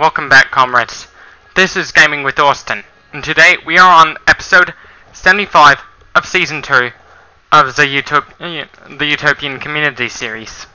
Welcome back, comrades. This is Gaming with Austin, and today we are on episode 75 of Season 2 of the Utopian Community Series.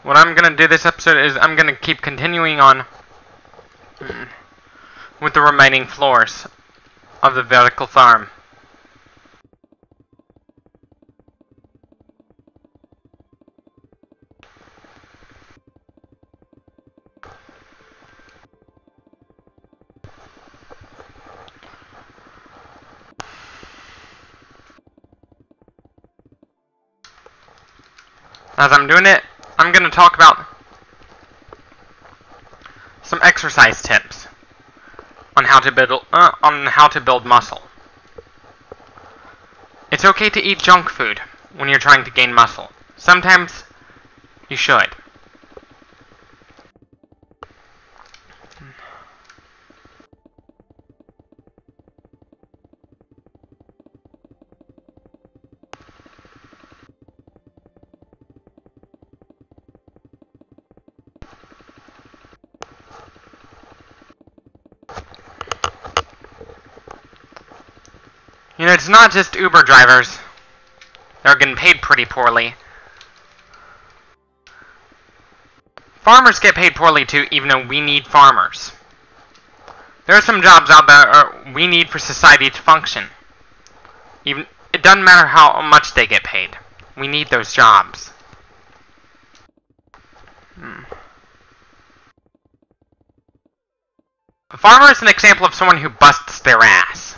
What I'm gonna do this episode is I'm gonna keep continuing on with the remaining floors of the vertical farm. As I'm doing it, I'm going to talk about some exercise tips on how to build muscle. It's okay to eat junk food when you're trying to gain muscle. Sometimes you should. You know, it's not just Uber drivers. They're getting paid pretty poorly. Farmers get paid poorly too, even though we need farmers. There are some jobs out there we need for society to function. Even it doesn't matter how much they get paid. We need those jobs. A farmer is an example of someone who busts their ass.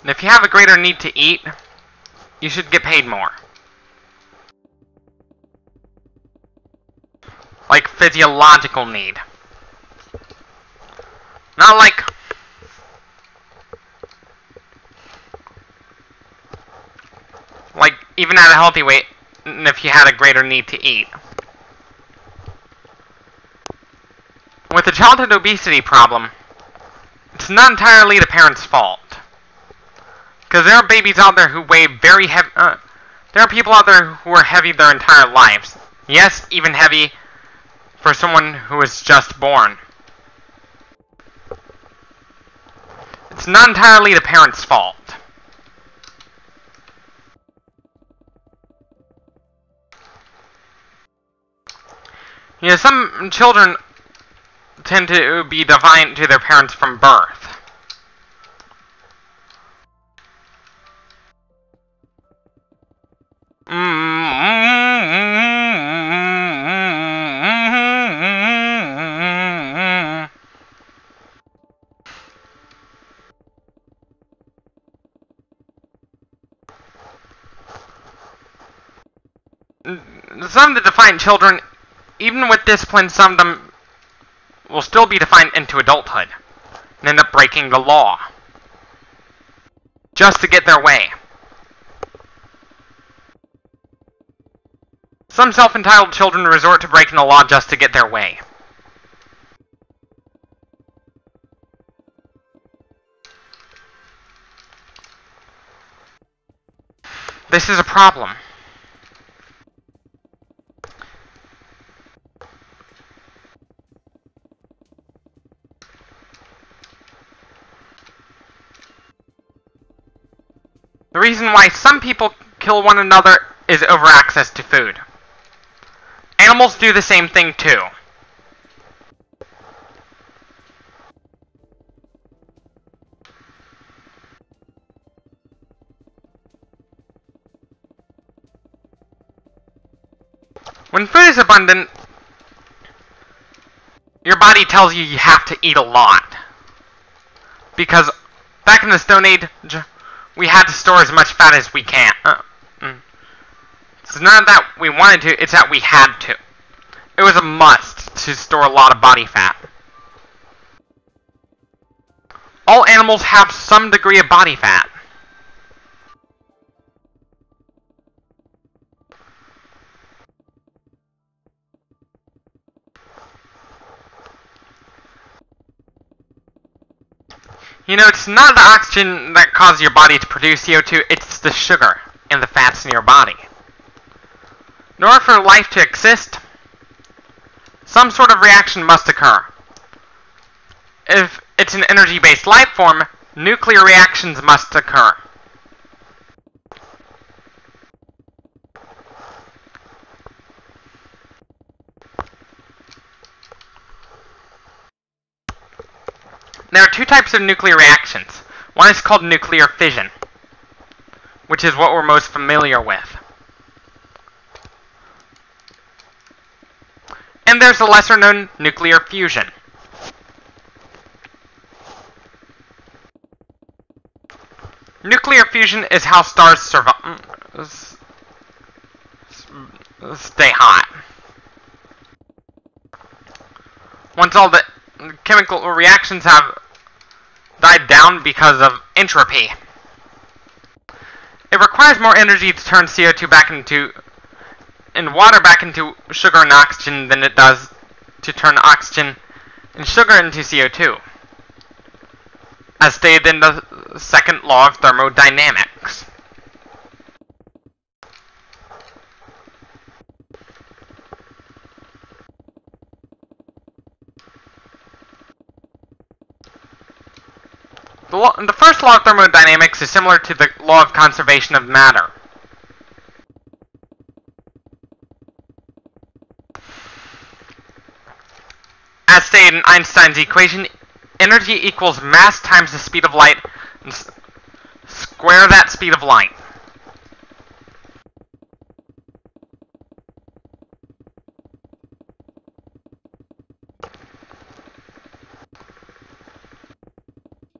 And if you have a greater need to eat, you should get paid more. Like physiological need. Not like even at a healthy weight, if you had a greater need to eat. With the childhood obesity problem, it's not entirely the parents' fault. Because there are babies out there who weigh very heavy. There are people out there who are heavy their entire lives. Yes, even heavy for someone who is just born. It's not entirely the parents' fault. You know, some children tend to be defiant to their parents from birth. Some of the defiant children even with discipline, some of them will still be defined into adulthood and end up breaking the law just to get their way. Some self-entitled children resort to breaking the law just to get their way. This is a problem. The reason why some people kill one another is over access to food. Animals do the same thing too. When food is abundant, your body tells you you have to eat a lot. Because back in the Stone Age, we had to store as much fat as we can. It's not that we wanted to, it's that we had to. It was a must to store a lot of body fat. All animals have some degree of body fat. You know, it's not the oxygen that causes your body to produce CO2, it's the sugar and the fats in your body. In order for life to exist, some sort of reaction must occur. If it's an energy-based life form, nuclear reactions must occur. There are two types of nuclear reactions. One is called nuclear fission, which is what we're most familiar with. And there's the lesser-known nuclear fusion. Nuclear fusion is how stars stay hot. Once all the chemical reactions have died down because of entropy, it requires more energy to turn CO2 back into and water back into sugar and oxygen than it does to turn oxygen and sugar into CO2, as stated in the second law of thermodynamics. The first law of thermodynamics is similar to the law of conservation of matter. As stated in Einstein's equation, energy equals mass times the speed of light, and square that speed of light.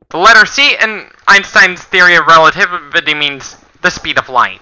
The letter C in Einstein's theory of relativity means the speed of light.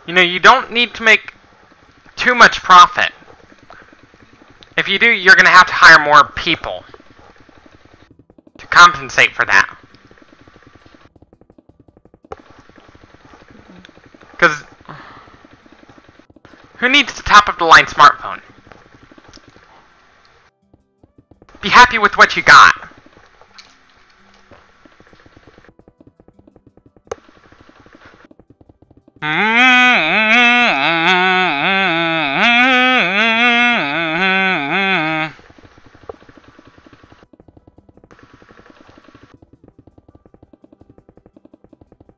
You know, you don't need to make too much profit. If you do, you're going to have to hire more people to compensate for that. Because who needs the top-of-the-line smartphone? Be happy with what you got.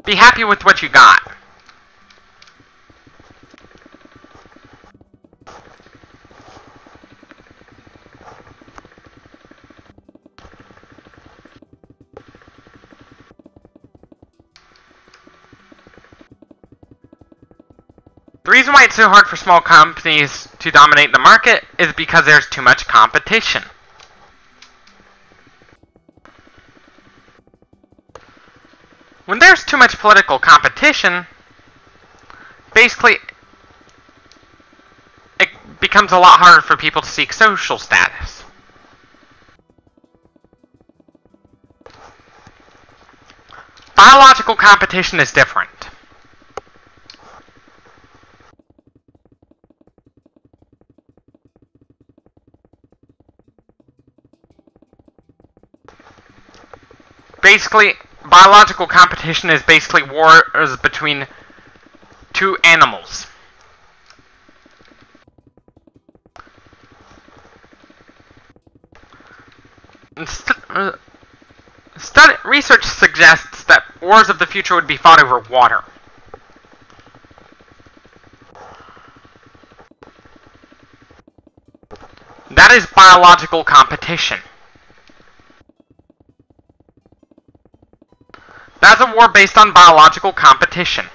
Be happy with what you got. The reason why it's so hard for small companies to dominate the market is because there's too much competition. When there's too much political competition, basically, it becomes a lot harder for people to seek social status. Biological competition is different. Basically, biological competition is basically wars between two animals. Research suggests that wars of the future would be fought over water. That is biological competition. That's a war based on biological competition.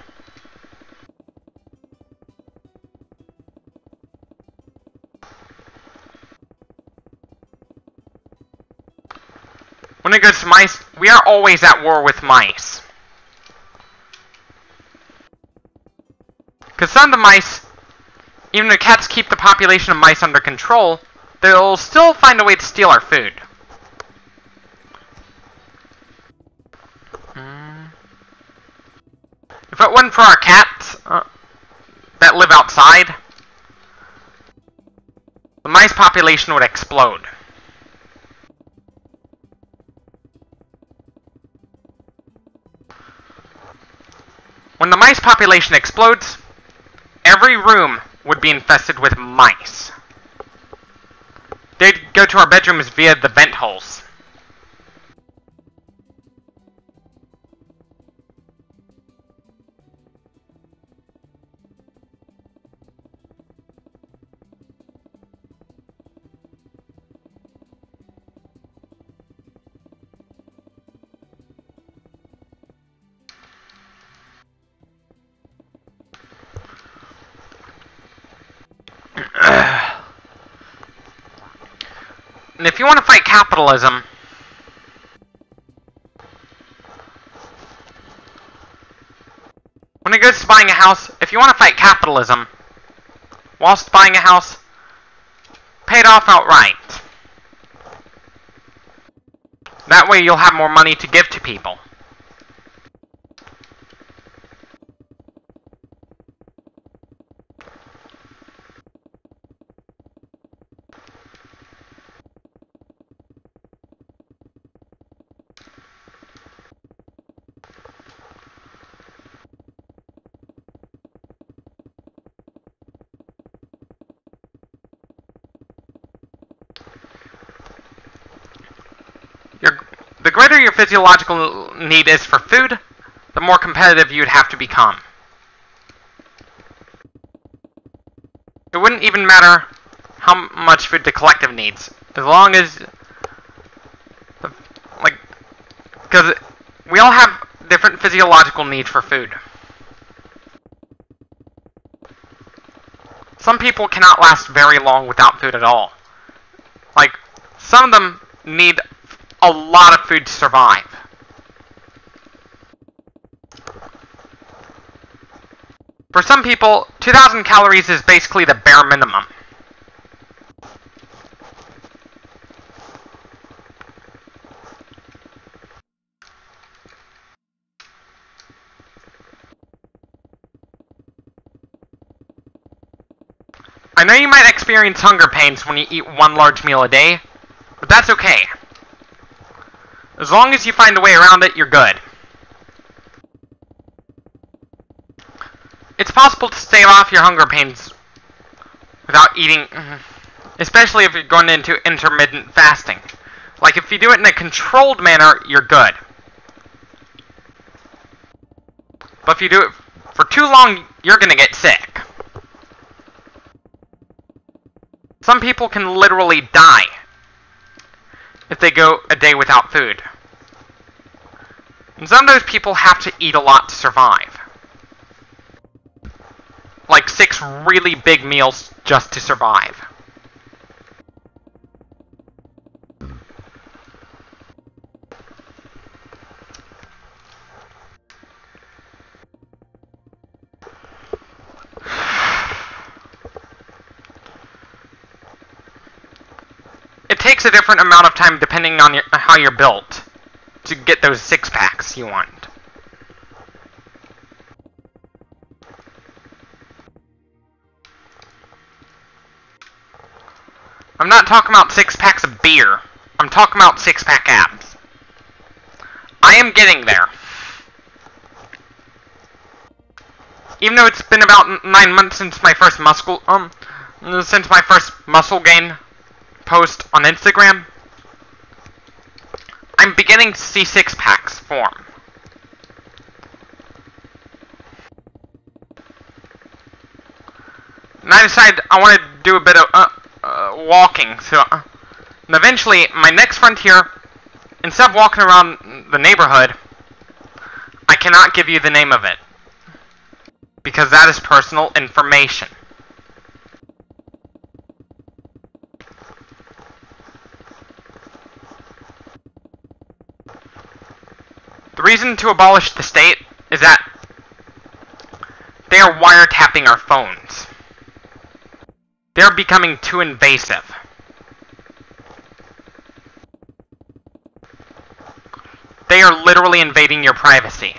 When it goes to mice, we are always at war with mice. Because some of the mice, even if cats keep the population of mice under control, they'll still find a way to steal our food. If it wasn't for our cats that live outside, the mice population would explode. When the mice population explodes, every room would be infested with mice. They'd go to our bedrooms via the vent holes. And if you want to fight capitalism, when it goes to buying a house, if you want to fight capitalism, whilst buying a house, pay it off outright. That way you'll have more money to give to people. The greater your physiological need is for food, the more competitive you'd have to become. It wouldn't even matter how much food the collective needs, as long as, because we all have different physiological needs for food. Some people cannot last very long without food at all. Like, some of them need a lot of food to survive. For some people, 2,000 calories is basically the bare minimum. I know you might experience hunger pains when you eat one large meal a day, but that's okay. As long as you find a way around it, you're good. It's possible to stave off your hunger pains without eating, especially if you're going into intermittent fasting. Like, if you do it in a controlled manner, you're good. But if you do it for too long, you're gonna get sick. Some people can literally die if they go a day without food. And some of those people have to eat a lot to survive. Like 6 cooks really big meals just to survive. It takes a different amount of time depending on how you're built to get those six-packs you want. I'm not talking about six-packs of beer. I'm talking about six-pack abs. I am getting there. Even though it's been about 9 months since my first muscle gain post on Instagram, I'm beginning to see six-packs form. And I decided I wanted to do a bit of walking, so and eventually my next frontier, instead of walking around the neighborhood, I cannot give you the name of it, because that is personal information. The reason to abolish the state is that they are wiretapping our phones. They're becoming too invasive. They are literally invading your privacy.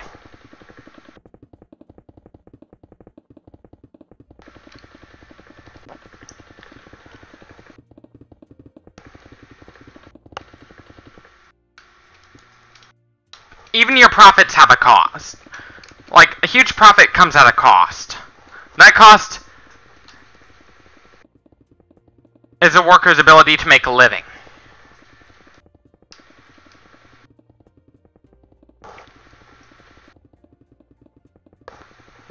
Even your profits have a cost. Like, a huge profit comes at a cost. That cost is a worker's ability to make a living.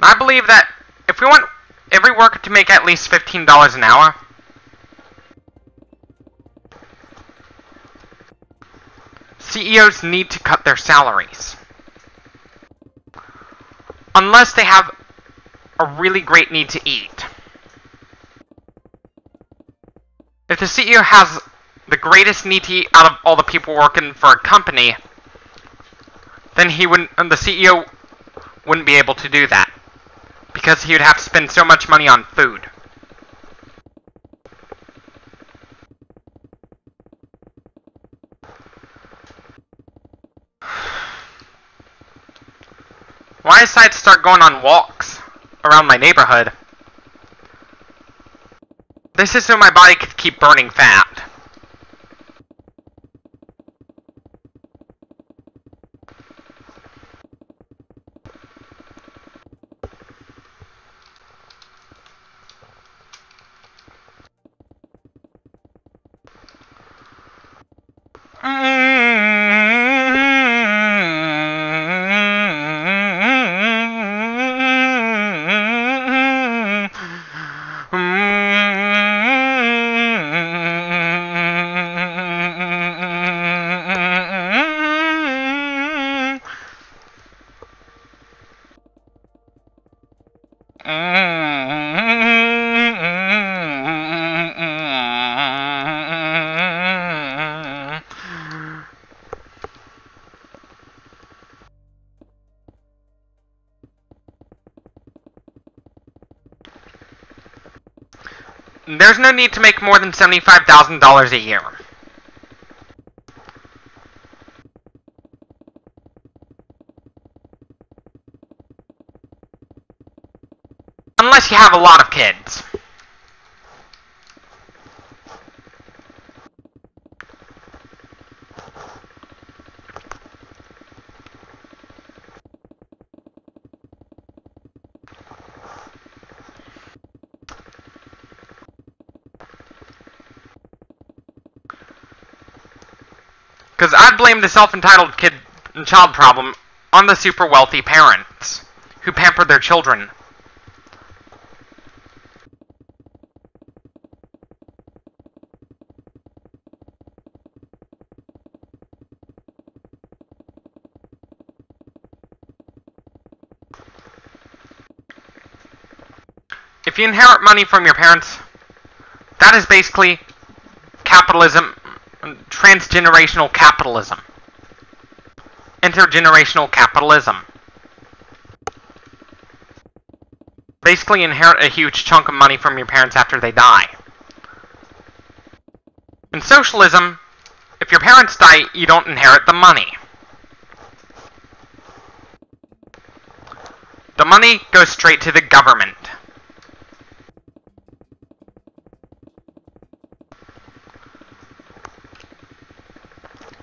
I believe that if we want every worker to make at least $15 an hour, CEOs need to cut their salaries. Unless they have a really great need to eat. If the CEO has the greatest need to eat out of all the people working for a company, then the CEO wouldn't be able to do that, because he would have to spend so much money on food. When I decided to start going on walks around my neighborhood, this is so my body could keep burning fat. There's no need to make more than $75,000 a year. Unless you have a lot of kids. Because I'd blame the self-entitled kid and child problem on the super wealthy parents who pamper their children. if you inherit money from your parents, that is basically capitalism, transgenerational capitalism, intergenerational capitalism. Basically inherit a huge chunk of money from your parents after they die. In socialism, if your parents die, you don't inherit the money. The money goes straight to the government.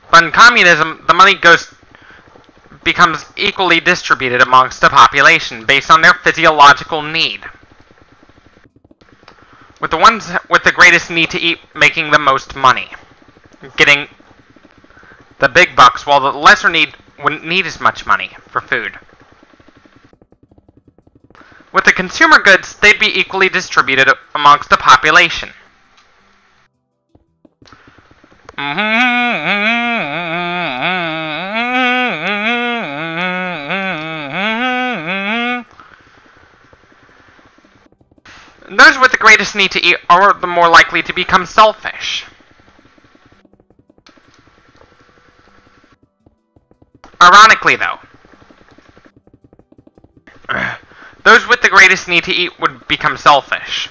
But in communism, the money becomes equally distributed amongst the population based on their physiological need, with the ones with the greatest need to eat making the most money, getting the big bucks, while the lesser need wouldn't need as much money for food. With the consumer goods, they'd be equally distributed amongst the population. Those with the greatest need to eat are the more likely to become selfish. Ironically, though, those with the greatest need to eat would become selfish.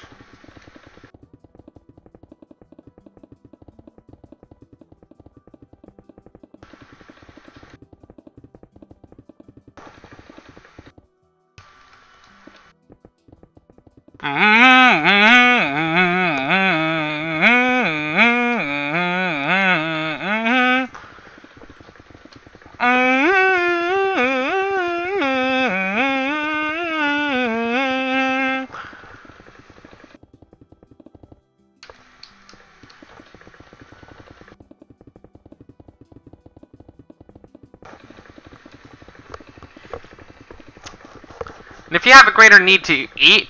And if you have a greater need to eat,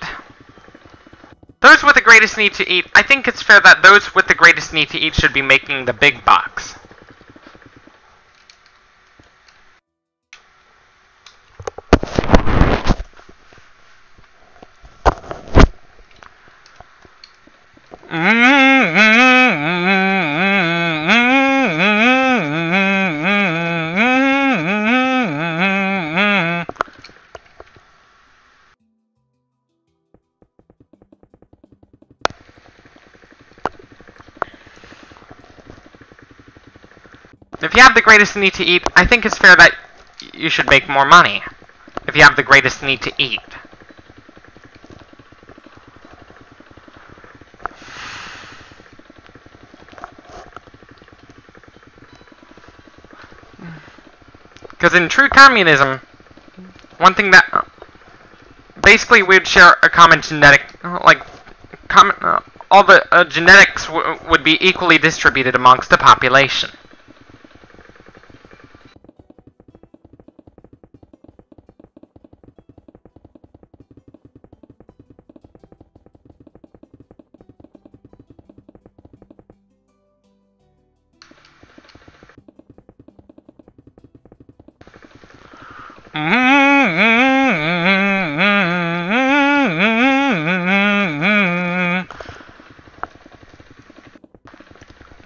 those with the greatest need to eat, I think it's fair that those with the greatest need to eat should be making the big bucks. If you have the greatest need to eat, I think it's fair that you should make more money. If you have the greatest need to eat. Because in true communism, one thing that basically we'd share a common genetic, all the genetics would be equally distributed amongst the population.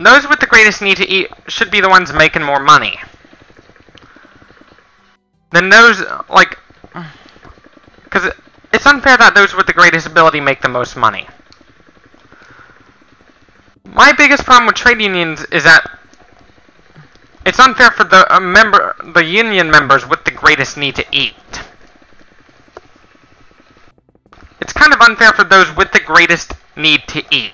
Those with the greatest need to eat should be the ones making more money. Then those, because it's unfair that those with the greatest ability make the most money. My biggest problem with trade unions is that it's unfair for the union members with the greatest need to eat. It's kind of unfair for those with the greatest need to eat.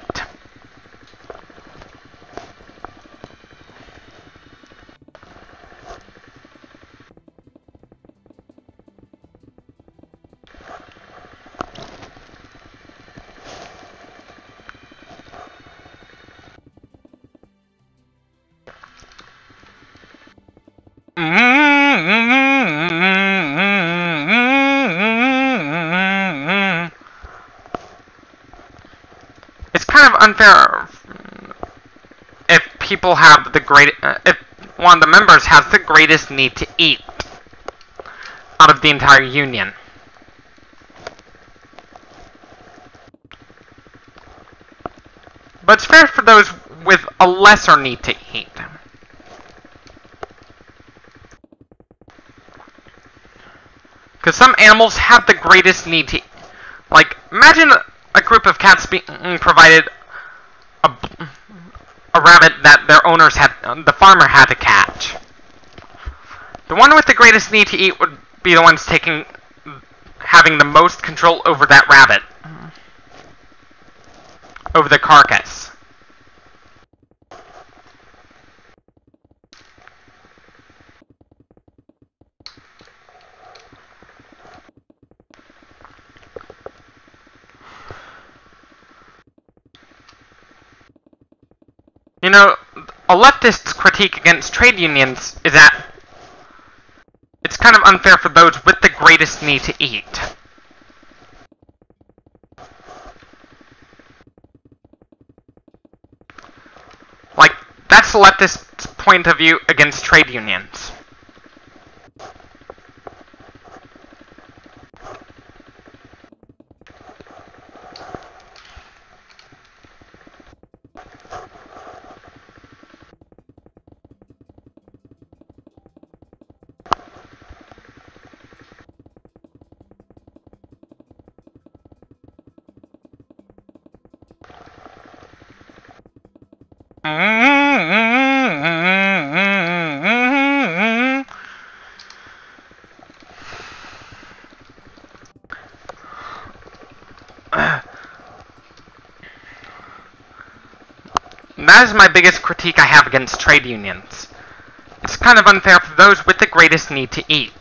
It's kind of unfair if people have if one of the members has the greatest need to eat out of the entire union. but it's fair for those with a lesser need to eat. Because some animals have the greatest need to eat. Like, imagine a group of cats being provided a rabbit that their owners had, the farmer had to catch. The one with the greatest need to eat would be the ones having the most control over that rabbit. Over the carcass. You know, a leftist's critique against trade unions is that it's kind of unfair for those with the greatest need to eat. Like, that's the leftist's point of view against trade unions. That is my biggest critique I have against trade unions. It's kind of unfair for those with the greatest need to eat.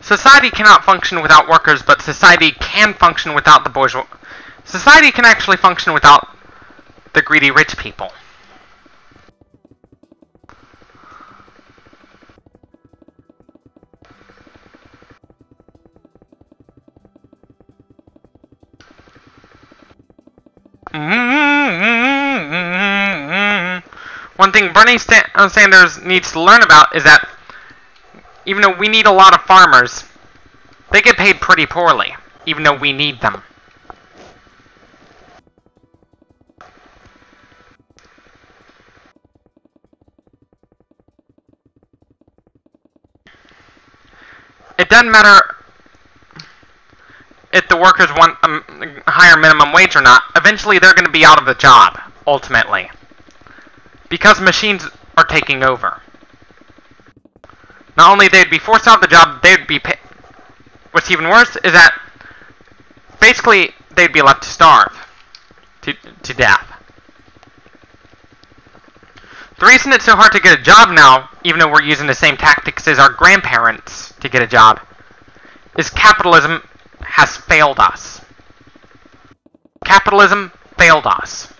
Society cannot function without workers, but society can function without the bourgeois. Society can actually function without the greedy rich people. One thing Bernie Sanders needs to learn about is that even though we need a lot of farmers, they get paid pretty poorly, even though we need them. It doesn't matter if the workers want a higher minimum wage or not. Eventually they're going to be out of the job, ultimately. Because machines are taking over. Not only they'd be forced out of the job, they'd be paid. What's even worse is that basically they'd be left to starve to death. The reason it's so hard to get a job now, even though we're using the same tactics as our grandparents to get a job, is capitalism has failed us. Capitalism failed us.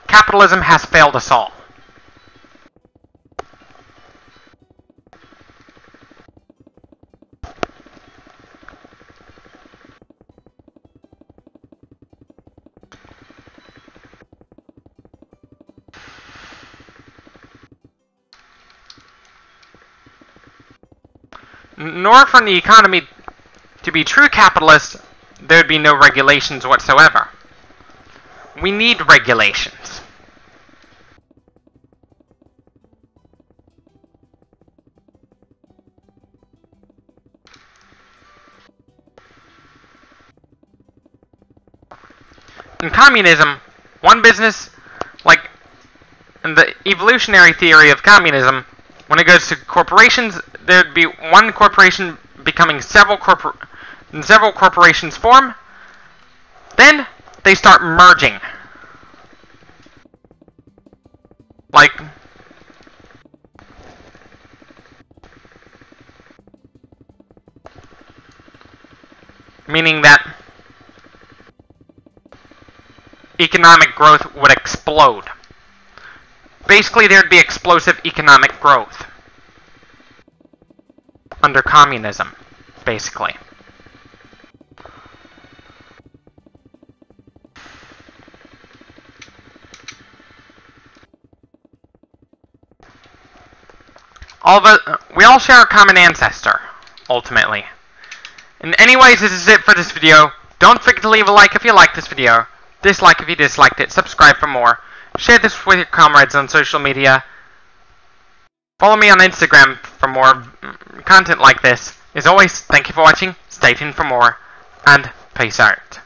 Capitalism has failed us all. In order for the economy to be true capitalist, there would be no regulations whatsoever. We need regulations. In communism, one business, like in the evolutionary theory of communism, when it goes to corporations, there'd be one corporation becoming several corporations form. Then they start merging. Like meaning that economic growth would explode. Basically, there'd be explosive economic growth under communism, basically. We all share a common ancestor, ultimately. And anyways, this is it for this video. Don't forget to leave a like if you liked this video, dislike if you disliked it, subscribe for more, share this with your comrades on social media, follow me on Instagram for more content like this. As always, thank you for watching, stay tuned for more, and peace out.